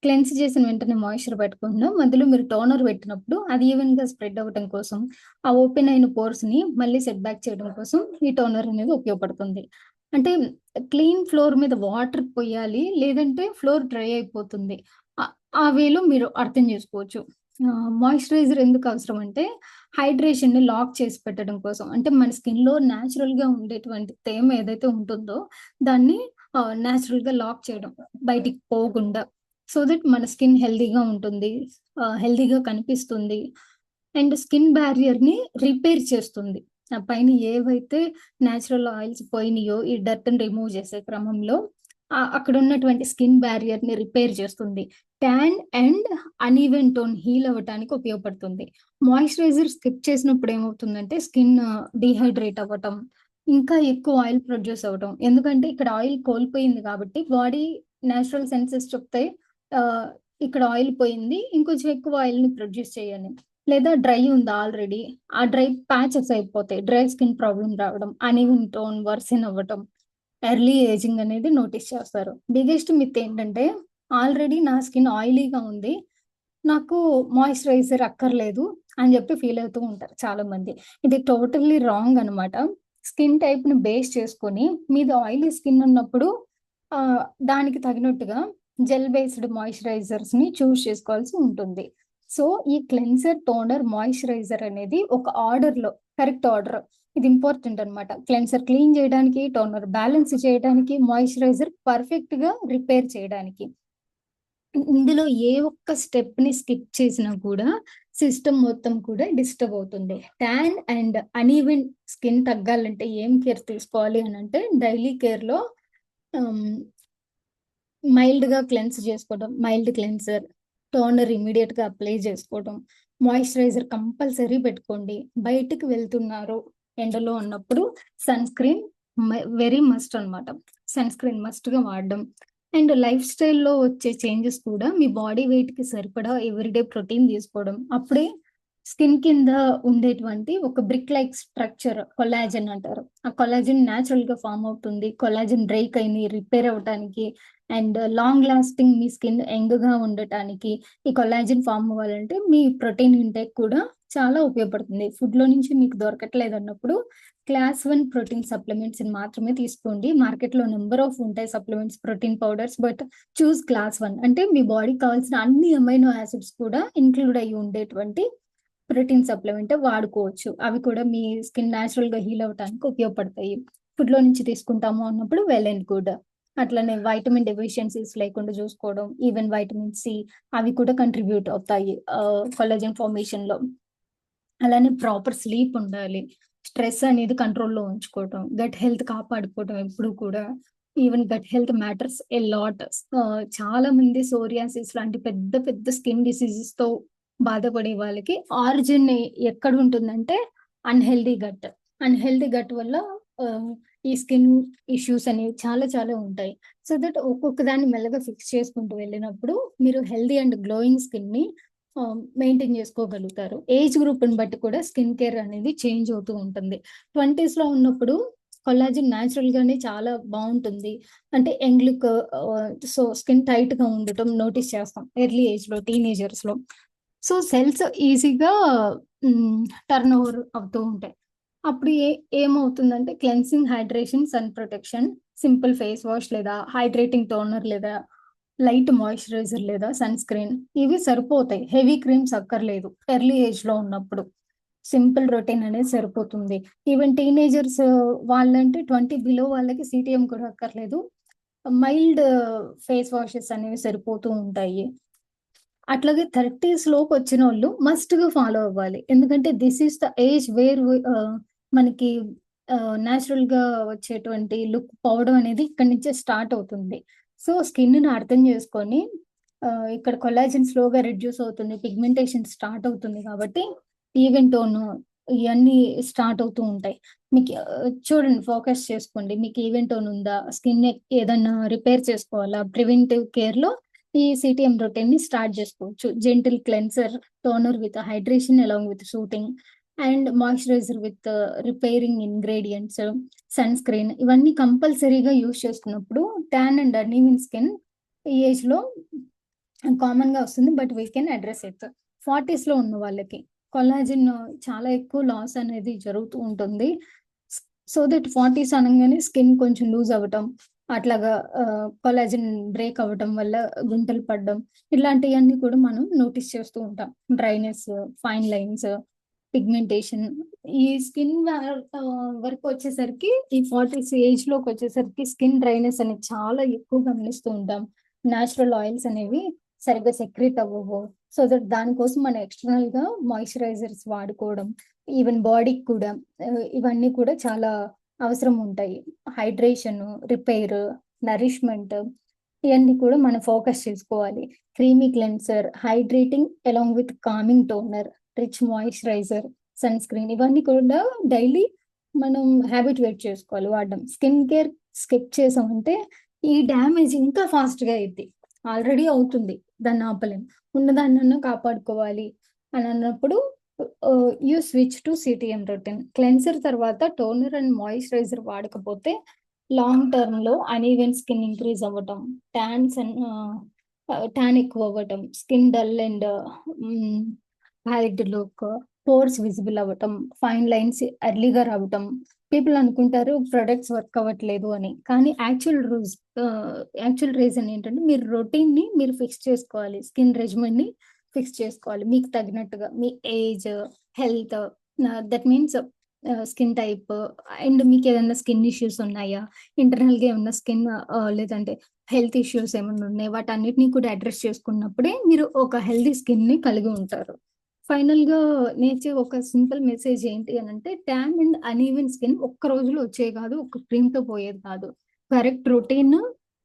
క్లెన్స్ చేసిన వెంటనే మాయిశ్చర్ పెట్టకుండా మధ్యలో మీరు టోనర్ పెట్టినప్పుడు అది ఈవెన్‌గా స్ప్రెడ్ అవ్వటం కోసం, ఆ ఓపెన్ అయిన పోర్స్‌ని మళ్ళీ సెట్ బ్యాక్ చేయడం కోసం ఈ టోనర్ అనేది ఉపయోగపడుతుంది. అంటే క్లీన్ ఫ్లోర్ మీద వాటర్ పొయ్యాలి. లేదంటే ఫ్లోర్ డ్రై అయిపోతుంది. ఆ ఆ వేలో మీరు అర్థం చేసుకోవచ్చు. మాయిశ్చరైజర్ ఎందుకు అవసరం అంటే, హైడ్రేషన్‌ని లాక్ చేసి పెట్టడం కోసం. అంటే మన స్కిన్‌లో నేచురల్‌గా ఉండేటువంటి తేమ ఏదైతే ఉంటుందో, దాన్ని నేచురల్‌గా లాక్ చేయడం. బయటికి పోకుండా. సో దట్ మన స్కిన్ హెల్తీగా ఉంటుంది. హెల్తీగా కనిపిస్తుంది. అండ్ స్కిన్ బ్యారియర్‌ని రిపేర్ చేస్తుంది. ఆ పైన ఏవైతే నేచురల్ ఆయిల్స్ పోయినాయో, ఈ డర్ట్‌ని రిమూవ్ చేసే క్రమంలో అక్కడున్నటువంటి స్కిన్ బ్యారియర్‌ని రిపేర్ చేస్తుంది. Tan and uneven tone heal అవ్వటానికి ఉపయోగపడుతుంది. మాయిశ్చరైజర్ స్కిప్ చేసినప్పుడు ఏమవుతుందంటే స్కిన్ డీహైడ్రేట్ అవ్వటం, ఇంకా ఎక్కువ ఆయిల్ ప్రొడ్యూస్ అవ్వటం. ఎందుకంటే ఇక్కడ ఆయిల్ కోల్పోయింది కాబట్టి బాడీ నేచురల్ సెన్సెస్ చెప్తాయి. ఆహ్, ఇక్కడ ఆయిల్ పోయింది. ఇంకొంచెం ఎక్కువ ఆయిల్‌ని ప్రొడ్యూస్ చెయ్యని. లేదా డ్రై ఉంది ఆల్రెడీ. ఆ డ్రై ప్యాచెస్ అయిపోతాయి. డ్రై స్కిన్ ప్రాబ్లమ్ రావడం, అన్‌ఈవెన్ టోన్ వర్సెన్ అవ్వటం, ఎర్లీ ఏజింగ్ అనేది నోటీస్ చేస్తారు. బిగ్గెస్ట్ మిత్ ఏంటంటే, ఆల్రెడీ నా స్కిన్ ఆయిలీగా ఉంది. నాకు మాయిశ్చరైజర్ అక్కర్లేదు అని జెప్పి ఫీల్ అవుతూ ఉంటారు చాలామంది. ఇది టోటల్లీ రాంగ్ అనమాట. స్కిన్ టైప్‌ని బేస్ చేసుకొని మీది ఆయిలీ స్కిన్ ఉన్నప్పుడు ఆహ్, దానికి తగినట్టుగా జెల్ బేస్డ్ మాయిశ్చరైజర్స్‌ని చూజ్ చేసుకోవాల్సి ఉంటుంది. సో, ఈ క్లెన్సర్, టోనర్, మాయిశ్చరైజర్ అనేది ఒక ఆర్డర్‌లో కరెక్ట్ ఆర్డర్. ఇది ఇంపార్టెంట్ అనమాట. క్లెన్సర్ క్లీన్ జేయడానికి, టోనర్ బ్యాలెన్స్ చేయడానికి, మాయిశ్చరైజర్ పర్ఫెక్ట్‌గా రిపేర్ చేయడానికి. ఇందులో ఏ ఒక్క స్టెప్‌ని స్కిప్ చేసినా కూడా సిస్టమ్ మొత్తం కూడా డిస్టర్బ్ అవుతుంది. టాన్ అండ్ అన్‌ఈవెన్ స్కిన్ తగ్గాలంటే ఏం కేర్ తీసుకోవాలి అనంటే డైలీ కేర్‌లో ఆహ్, మైల్డ్గా క్లెన్స్ చేసుకోవడం, మైల్డ్ క్లెన్సర్, టోనర్ ఇమీడియట్గా అప్లై చేసుకోవడం, మాయిశ్చరైజర్ కంపల్సరీ పెట్టుకోండి. బయటికి వెళ్తున్నారు ఎండలో ఉన్నప్పుడు సన్ స్క్రీన్ వెరీ మస్ట్ అనమాట. సన్ స్క్రీన్ మస్ట్గా వాడడం. అండ్ లైఫ్ స్టైల్లో వచ్చే చేంజెస్ కూడా మీ బాడీ వెయిట్కి సరిపడా ఎవ్రీడే ప్రోటీన్ తీసుకోవడం. అప్పుడే స్కిన్ కింద ఉండేటువంటి ఒక బ్రిక్ లైక్ స్ట్రక్చర్ కొలాజన్ అంటారు. ఆ కొలాజన్ న్యాచురల్ గా ఫామ్ అవుతుంది. కొలాజన్ బ్రేక్ అయింది రిపేర్ అవడానికి and long lasting me skin young గా ఉండటానికి ఈ కొలాజన్ ఫామ్ అవ్వాలంటే మీ ప్రోటీన్ ఇంటేక్ కూడా చాలా ఉపయోగపడుతుంది. ఫుడ్ లో నుంచి మీకు దొరకట్లేదు అన్నప్పుడు క్లాస్ 1 ప్రోటీన్ సప్లిమెంట్స్ మాత్రమే తీసుకోండి. మార్కెట్ లో నెంబర్ ఆఫ్ ఉంటాయి supplements, protein powders, but choose class 1 అంటే మీ బాడీకి కావాల్సిన అన్ని అమైనో యాసిడ్స్ కూడా ఇంక్లూడ్ అయ్యి ఉండేటువంటి ప్రోటీన్ సప్లిమెంట్ వాడుకోవచ్చు. అవి కూడా మీ స్కిన్ న్యాచురల్ గా హీల్ అవడానికి ఉపయోగపడతాయి. ఫుడ్ లో నుంచి తీసుకుంటాము అన్నప్పుడు వెల్ అండ్ గుడ్. అట్లనే వైటమిన్ డెఫిషియన్సీస్ లేకుండా చూసుకోవడం, ఈవెన్ వైటమిన్ సి అవి కూడా కంట్రిబ్యూట్ అవుతాయి కొలాజన్ ఫార్మేషన్ లో. అలానే ప్రాపర్ స్లీప్ ఉండాలి. స్ట్రెస్ అనేది కంట్రోల్లో ఉంచుకోవటం, గట్ హెల్త్ కాపాడుకోవటం ఎప్పుడు కూడా. Even gut health matters a lot. చాలా మంది సోరియాసిస్ లాంటి పెద్ద పెద్ద స్కిన్ డిసీజెస్ తో బాధపడే వాళ్ళకి ఆరిజిన్ ఎక్కడ ఉంటుందంటే అన్హెల్దీ గట్. అన్హెల్దీ గట్ వల్ల ఈ స్కిన్ ఇష్యూస్ అనేవి చాలా చాలా ఉంటాయి. సో దట్ ఒక్కొక్క దాన్ని మెల్లగా ఫిక్స్ చేసుకుంటూ వెళ్ళినప్పుడు మీరు హెల్దీ అండ్ గ్లోయింగ్ స్కిన్ ని మెయింటైన్ చేసుకోగలుగుతారు. ఏజ్ గ్రూప్ ని బట్టి కూడా స్కిన్ కేర్ అనేది చేంజ్ అవుతూ ఉంటుంది. 20s లో ఉన్నప్పుడు కొల్లాజిన్ న్యాచురల్ గానే చాలా బాగుంటుంది. అంటే young look, so skin tight గా ఉండటం నోటీస్ చేస్తాం ఎర్లీ ఏజ్ లో, టీనేజర్స్ లో. సో సెల్స్ ఈజీగా టర్న్ ఓవర్ అవుతూ ఉంటాయి. అప్పుడు ఏమవుతుందంటే cleansing, hydration, sun protection, simple face wash లేదా హైడ్రేటింగ్ టోనర్ లేదా లైట్ మాయిశ్చరైజర్ లేదా సన్ స్క్రీన్ ఇవి సరిపోతాయి. హెవీ క్రీమ్స్ అక్కర్లేదు ఎర్లీ ఏజ్ లో ఉన్నప్పుడు. సింపుల్ రొటీన్ అనేది సరిపోతుంది. ఈవెన్ టీనేజర్స్ వాళ్ళంటే 20 బిలో వాళ్ళకి సిటిఎం కూడా అక్కర్లేదు. మైల్డ్ ఫేస్ వాషెస్ అనేవి సరిపోతూ ఉంటాయి. అట్లాగే 30s లోకి వచ్చిన వాళ్ళు మస్ట్ గా ఫాలో అవ్వాలి. ఎందుకంటే this is the age where మనకి న్యాచురల్ గా వచ్చేటువంటి లుక్ పోవడం అనేది ఇక్కడ నుంచే స్టార్ట్ అవుతుంది. సో స్కిన్ ని అర్థం చేసుకొని ఇక్కడ కొలాజిన్ స్లోగా రిడ్యూస్ అవుతుంది, పిగ్మెంటేషన్ స్టార్ట్ అవుతుంది కాబట్టి ఈవెన్ టోన్ ఇవన్నీ స్టార్ట్ అవుతూ ఉంటాయి. మీకు చూడండి, ఫోకస్ చేసుకోండి. మీకు ఈవెన్ టోన్ ఉందా, స్కిన్ ఏదన్నా రిపేర్ చేసుకోవాలా, ప్రివెంటివ్ కేర్ లో ఈ సిటిఎం రొటీన్ ని స్టార్ట్ చేసుకోవచ్చు. Gentle cleanser, toner with hydration along with soothing and moisturizer with repairing ingredients, sunscreen ఇవన్నీ కంపల్సరీగా యూజ్ చేసుకున్నప్పుడు ట్యాన్ అండ్ అన్ఈవెన్ స్కిన్ ఈ ఏజ్ లో కామన్ గా వస్తుంది. But we can address it. 40s లో ఉన్న వాళ్ళకి కొలాజిన్ చాలా ఎక్కువ లాస్ అనేది జరుగుతూ ఉంటుంది. సో దట్ 40s అనగానే స్కిన్ కొంచెం లూజ్ అవ్వటం, అట్లాగా కొలాజిన్ బ్రేక్ అవ్వటం వల్ల గుంటలు పడడం ఇట్లాంటివన్నీ కూడా మనం నోటీస్ చేస్తూ ఉంటాం. Dryness, fine lines, pigmentation. ఈ స్కిన్ వరకు వచ్చేసరికి ఈ 40s ఏజ్ లోకి వచ్చేసరికి స్కిన్ డ్రైనెస్ అనేది చాలా ఎక్కువ గమనిస్తూ ఉంటాం. న్యాచురల్ ఆయిల్స్ అనేవి సరిగ్గా సెక్రెట్ అవ్వవు. సో దట్ దానికోసం మనం ఎక్స్టర్నల్ గా మాయిశ్చరైజర్స్ వాడుకోవడం, ఈవెన్ బాడీకి కూడా ఇవన్నీ కూడా చాలా అవసరం ఉంటాయి. హైడ్రేషన్, రిపేర్, నరిష్మెంట్ ఇవన్నీ కూడా మనం ఫోకస్ చేసుకోవాలి. Creamy cleanser, hydrating along with calming toner, rich moisturizer, sunscreen ఇవన్నీ కూడా డైలీ మనం హ్యాబిట్వేట్ చేసుకోవాలి వాడడం. స్కిన్ కేర్ స్కిప్ చేసామంటే ఈ డ్యామేజ్ ఇంకా ఫాస్ట్ గా అయింది. ఆల్రెడీ అవుతుంది, దాన్ని ఆపలేం. ఉన్నదాన్ని కాపాడుకోవాలి అని అన్నప్పుడు you switch to CTM routine. Cleanser తర్వాత టోనర్ అండ్ మాయిశ్చరైజర్ వాడకపోతే లాంగ్ టర్మ్ లో అన్ఈవెన్ స్కిన్ ఇంక్రీజ్ అవ్వటం, ట్యాన్ ఎక్కువ అవ్వటం, skin dull and pallid look, pores visible అవ్వటం, ఫైన్ లైన్స్ ఎర్లీగా రావటం. పీపుల్ అనుకుంటారు ప్రొడక్ట్స్ వర్క్ అవ్వట్లేదు అని, కానీ యాక్చువల్ రీజన్ ఏంటంటే మీరు రొటీన్ ని మీరు ఫిక్స్ చేసుకోవాలి. స్కిన్ రెజిమెన్ ని ఫిక్స్ చేసుకోవాలి మీకు తగినట్టుగా. మీ age, health, that means skin type and మీకు ఏదైనా స్కిన్ ఇష్యూస్ ఉన్నాయా, ఇంటర్నల్ గా ఏమన్నా స్కిన్ లేదంటే హెల్త్ ఇష్యూస్ ఏమైనా ఉన్నాయి, వాటన్నిటిని కూడా అడ్రస్ చేసుకున్నప్పుడే మీరు ఒక హెల్తీ స్కిన్ ని కలిగి ఉంటారు. ఫైనల్ గా నేర్చే ఒక సింపుల్ మెసేజ్ ఏంటి అని అంటే, ట్యాన్ అండ్ అన్ఈవెన్ స్కిన్ ఒక్క రోజులో వచ్చేది కాదు, ఒక క్రీమ్ తో పోయేది కాదు. Correct routine,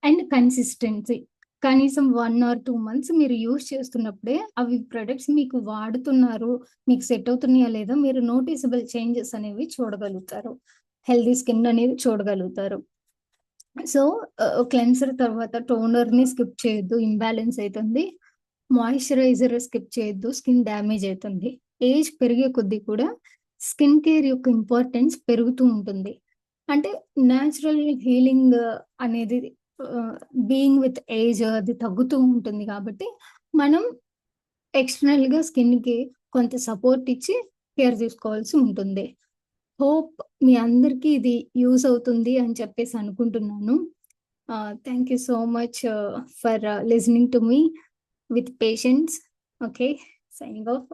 and consistency. కనీసం 1 ఆర్ 2 మంత్స్ మీరు యూజ్ చేస్తున్నప్పుడే అవి ప్రొడక్ట్స్ మీకు వాడుతున్నారు, మీకు సెట్ అవుతున్నాయా లేదా మీరు నోటీసబుల్ చేంజెస్ అనేవి చూడగలుగుతారు. హెల్తీ స్కిన్ అనేది చూడగలుగుతారు. సో, క్లెన్సర్ తర్వాత టోనర్‌ని స్కిప్ చేయొద్దు. ఇంబాలెన్స్ అయితుంది. మాయిశ్చరైజర్ స్కిప్ చేయొద్దు. స్కిన్ డ్యామేజ్ అయితుంది. ఏజ్ పెరిగే కొద్దీ కూడా స్కిన్ కేర్ యొక్క ఇంపార్టెన్స్ పెరుగుతూ ఉంటుంది. అంటే నేచురల్ హీలింగ్ అనేది బీయింగ్ విత్ ఏజ్ అది తగ్గుతూ ఉంటుంది కాబట్టి, మనం ఎక్స్‌టర్నల్‌గా స్కిన్‌కి కొంత సపోర్ట్ ఇచ్చి కేర్ తీసుకోవాల్సి ఉంటుంది. హోప్ మీ అందరికీ ఇది యూజ్ అవుతుంది అని చెప్పేసి అనుకుంటున్నాను. Thank you so much for listening to me with patience. Okay. Signing off.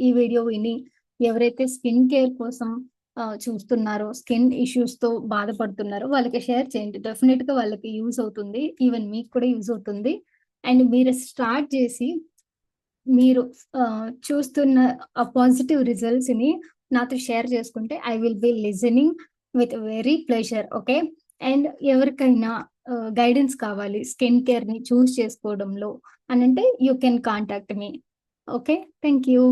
ఈ వీడియో విని ఎవరైతే స్కిన్ కేర్ కోసం చూస్తున్నారో, స్కిన్ ఇష్యూస్‌తో బాధపడుతున్నారో వాళ్ళకి షేర్ చేయండి. డెఫినిట్‌గా వాళ్ళకి యూజ్ అవుతుంది. ఈవెన్ మీకు కూడా యూజ్ అవుతుంది. అండ్ మీరు స్టార్ట్ చేసి మీరు చూస్తున్న ఆ పాజిటివ్ రిజల్ట్స్‌ని నాతో షేర్ చేసుకుంటే I will be listening with very pleasure. Okay. And ఎవరికైనా గైడెన్స్ కావాలి స్కిన్ కేర్‌ని చూజ్ చేసుకోవడంలో అనంటే you can contact me. Okay. Thank you.